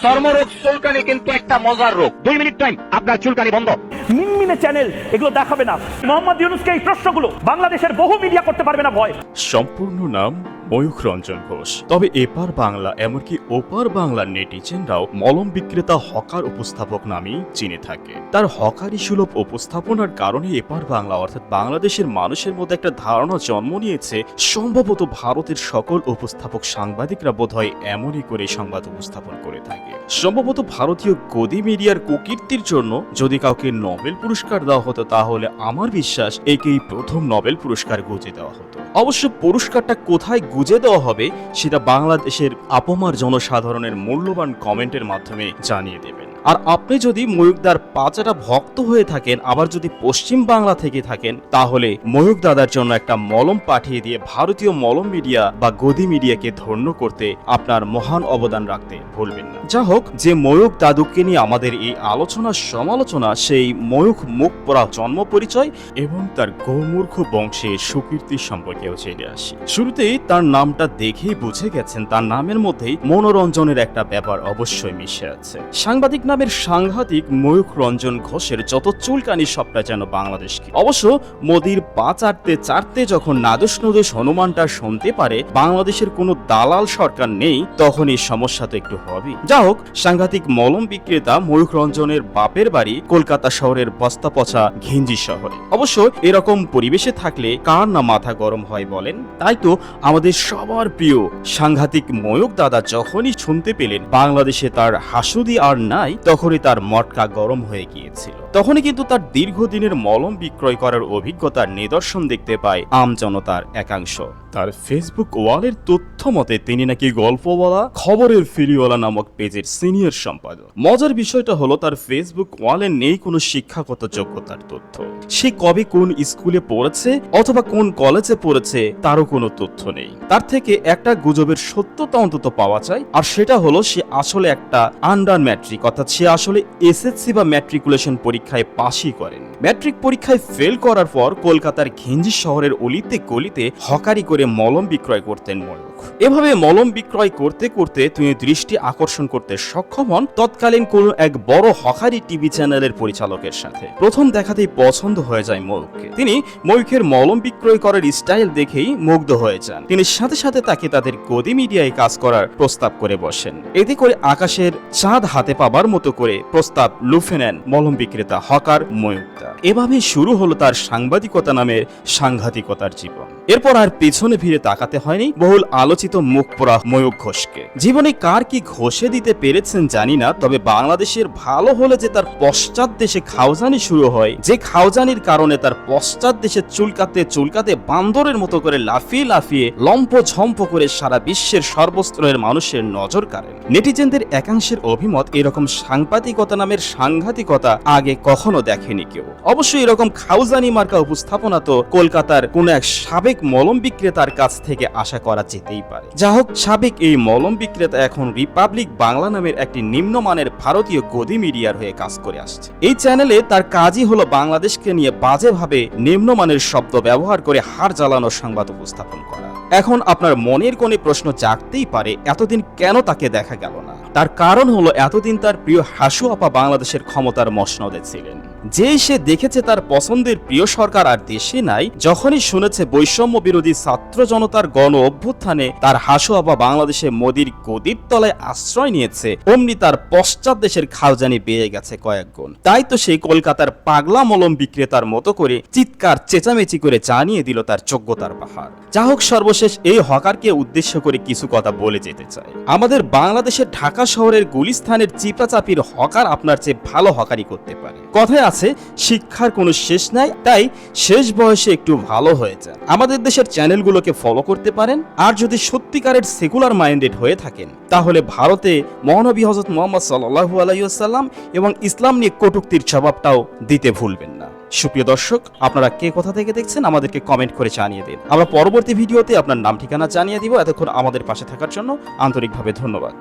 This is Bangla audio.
চর্মরোগ চুলকানি কিন্তু একটা মজার রোগ। 2 মিনিট টাইম, আপনার চুলকানি বন্ধ। মিনমিনে চ্যানেল এগুলো দেখাবে না। মোহাম্মদ ইউনূসকে এই প্রশ্নগুলো বাংলাদেশের বহু মিডিয়া করতে পারবে না ভয়। সম্পূর্ণ নাম ময়ূখ রঞ্জন ঘোষ। তবে এপার বাংলা এমনকি ওপার বাংলার নেটিজেনরাও মলম বিক্রেতা হকার উপস্থাপক নামেই চিনে থাকে। তার হকারি সুলভ উপস্থাপনার কারণে এপার বাংলা অর্থাৎ বাংলাদেশের মানুষের মধ্যে একটা ধারণা জন্ম নিয়েছে সম্ভবত ভারতের সকল উপস্থাপক সাংবাদিকরা বোধহয় এমনই করে সংবাদ উপস্থাপন করে থাকে। সম্ভবত ভারতীয় গদি মিডিয়ার কুকীর্তির জন্য যদি কাউকে নোবেল পুরস্কার দেওয়া হতো তাহলে আমার বিশ্বাস একেই প্রথম নোবেল পুরস্কার গুঁজে দেওয়া হতো। অবশ্য পুরস্কারটা কোথায় গুঁজে দেওয়া হবে সেটা বাংলাদেশের আপমার জনসাধারণের মূল্যবান কমেন্টের মাধ্যমে জানিয়ে দেবেন। আর আপনি যদি ময়ূখদার পাচাটা ভক্ত হয়ে থাকেন, আবার যদি পশ্চিম বাংলা থেকে থাকেন, তাহলে ময়ূখ দাদার জন্য একটা মলম পাঠিয়ে দিয়ে ভারতীয় মলম মিডিয়া বা গদি মিডিয়াকে ধন্য করতে আপনার মহান অবদান রাখতে ভুলবেন না। যা হোক, যে ময়ূখ দাদুকে নিয়ে আমাদের এই আলোচনা সমালোচনা, সেই ময়ূখ মুখ পড়া জন্ম পরিচয় এবং তার গৌমূর্খ বংশের সুকীর্তি সম্পর্কেও জেনে আসি। শুরুতেই তার নামটা দেখেই বুঝে গেছেন তার নামের মধ্যেই মনোরঞ্জনের একটা ব্যাপার অবশ্যই মিশে আছে। সাংবাদিক নামের সাংঘাতিক ময়ূখ রঞ্জন ঘোষের যত চুলকানি সবটা যেন বাংলাদেশকে। অবশ্য মোদির পা চাটতে চাটতে যখন নাদুস নুদুস হনুমানটা শুনতে পারে বাংলাদেশের কোনো দালাল সরকার নেই, তখন এই সমস্যা তো একটু হবেই। যা হোক, সাংঘাতিক মলম বিক্রেতা ময়ূখ রঞ্জনের বাপের বাড়ি কলকাতা শহরের বস্তা পচা ঘিঞ্জি শহরে। অবশ্য এরকম পরিবেশে থাকলে কার না মাথা গরম হয় বলেন। তাই তো আমাদের সবার প্রিয় সাংঘাতিক ময়ূখ দাদা যখনই শুনতে পেলেন বাংলাদেশে তার হাসুদি আর নাই, তখনই তার মটকা গরম হয়ে গিয়েছিল। তখনই কিন্তু তার দীর্ঘদিনের মলম বিক্রয় করার অভিজ্ঞতার নিদর্শন দেখতে পায় আম জনতার একাংশ। তার ফেসবুক ওয়ালের তথ্য মতে তিনি নাকি গল্পওয়ালা খবরের ফেরিওয়ালা নামক পেজের সিনিয়র সম্পাদক। মজার বিষয়টা হলো তার ফেসবুক ওয়ালে নেই কোনো শিক্ষাগত যোগ্যতার তথ্য। সে কবে কোন স্কুলে পড়েছে অথবা কোন কলেজে পড়েছে তারও কোনো তথ্য নেই। তার থেকে একটা গুজবের সত্যতা অন্তত পাওয়া যায়, আর সেটা হলো সে আসলে একটা আন্ডার ম্যাট্রিক, অর্থাৎ সে আসলে এসএসসি বা ম্যাট্রিকুলেশন পরীক্ষায় পাশই করেন। ম্যাট্রিক পরীক্ষায় ফেল করার পর কলকাতার ঘিঞ্জি শহরের অলিতে গলিতে হকারি করে মলম বিক্রয় করতেন ময়ূখ। এভাবে মলম বিক্রয় করতে করতে তিনি দৃষ্টি আকর্ষণ করতে সক্ষম হন তৎকালীন কোন এক বড় হকারি টিভি চ্যানেলের পরিচালকের সাথে। প্রথম দেখাতেই পছন্দ হয়ে যায় ময়ূখকে। তিনি ময়ূখের মলম বিক্রয় করার স্টাইল দেখেই মুগ্ধ হয়ে যান। তিনি সাথে সাথে তাকে তাদের গদি মিডিয়ায় কাজ করার প্রস্তাব করে বসেন। এতে করে আকাশের চাঁদ হাতে পাবার মতো করে প্রস্তাব লুফে নেন মলম বিক্রেতা হকার ময়ূখদা। এভাবে শুরু হলো তার সাংবাদিকতা নামের সাংঘাতিকতার জীবন। এরপর আর পিছনে ফিরে তাকাতে হয়নি বহুল আলোচিত মুখ পোড়া ময়ূখ ঘোষকে। জীবনে কার কি ঘষে দিতে পেরেছেন জানি না, তবে বাংলাদেশের ভালো হলে যে তার পশ্চাৎ দেশে খাওজানি শুরু হয়, যে খাওজানির কারণে তার পশ্চাৎ দেশে চুলকাতে চুলকাতে বান্দরের মতো করে লাফিয়ে লাফিয়ে লম্প ঝম্প করে সারা বিশ্বের সর্বস্তরের মানুষের নজর কাড়েন। নেটিজেনদের একাংশের অভিমত এরকম সাংবাদিকতা নামের সাংঘাতিকতা আগে কখনো দেখেনি কেউ। অবশ্যই এরকম খাওজানি মার্কা উপস্থাপনা তো কলকাতার কোন এক সাবেক মলম বিক্রেতার কাছ থেকে আশা করা যেতেই পারে। যা হোক, সাবেক এই মলম বিক্রেতা এখন রিপাবলিক বাংলা নামের একটি নিম্নমানের ভারতীয় গদি মিডিয়ার হয়ে কাজ করে আসছে। এই চ্যানেলে তার কাজই হলো বাংলাদেশকে নিয়ে বাজেভাবে নিম্নমানের শব্দ ব্যবহার করে হাড় জ্বালানোর সংবাদ উপস্থাপন করা। এখন আপনার মনের কোণে প্রশ্ন জাগতেই পারে, এতদিন কেন তাকে দেখা গেল না? তার কারণ হলো এতদিন তার প্রিয় হাসু আপা বাংলাদেশের ক্ষমতার মসনদে ছিলেন। যেই সে দেখেছে তার পছন্দের প্রিয় সরকার আর দেশে নাই, যখনই শুনেছে বৈষম্য বিরোধী ছাত্র জনতার গণ অভ্যুত্থানে তার হাসু আপা বাংলাদেশে মোদির গদির তলায় আশ্রয় নিয়েছে, অমনি তার পশ্চাৎ দেশের খাওজানি বেড়ে গেছে কয়েক গুণ। তাই তো সেই কলকাতার পাগলা মলম বিক্রেতার মতো করে চিৎকার চেঁচামেচি করে জানিয়ে দিল তার যোগ্যতার পাহাড়। যা হোক, সর্বশেষ এই হকারকে উদ্দেশ্য করে কিছু কথা বলে যেতে চাই। আমাদের বাংলাদেশের ঢাকা শহরের গুলিস্তানের চিপাচাপির হকার আপনার চেয়ে ভালো হকারি করতে পারে। কথায় আছে, শিক্ষার কোনো শেষ নাই, তাই শেষ বয়সে একটু ভালো হয়ে যান। আমাদের দেশের চ্যানেলগুলোকে ফলো করতে পারেন। আর যদি সত্যিকারের সেকুলার মাইন্ডেড হয়ে থাকেন তাহলে ভারতে মহানবী হযরত মুহাম্মদ সাল্লাল্লাহু আলাইহি ওয়াসাল্লাম এবং ইসলাম নিয়ে কটূক্তির জবাবটাও দিতে ভুলবেন না। সুপ্রিয় দর্শক, আপনারা কে কোথা থেকে দেখছেন আমাদেরকে কমেন্ট করে জানিয়ে দিন। আমরা পরবর্তী ভিডিওতে আপনার নাম ঠিকানা জানিয়ে দিব। এতক্ষণ আমাদের পাশে থাকার জন্য আন্তরিকভাবে ধন্যবাদ।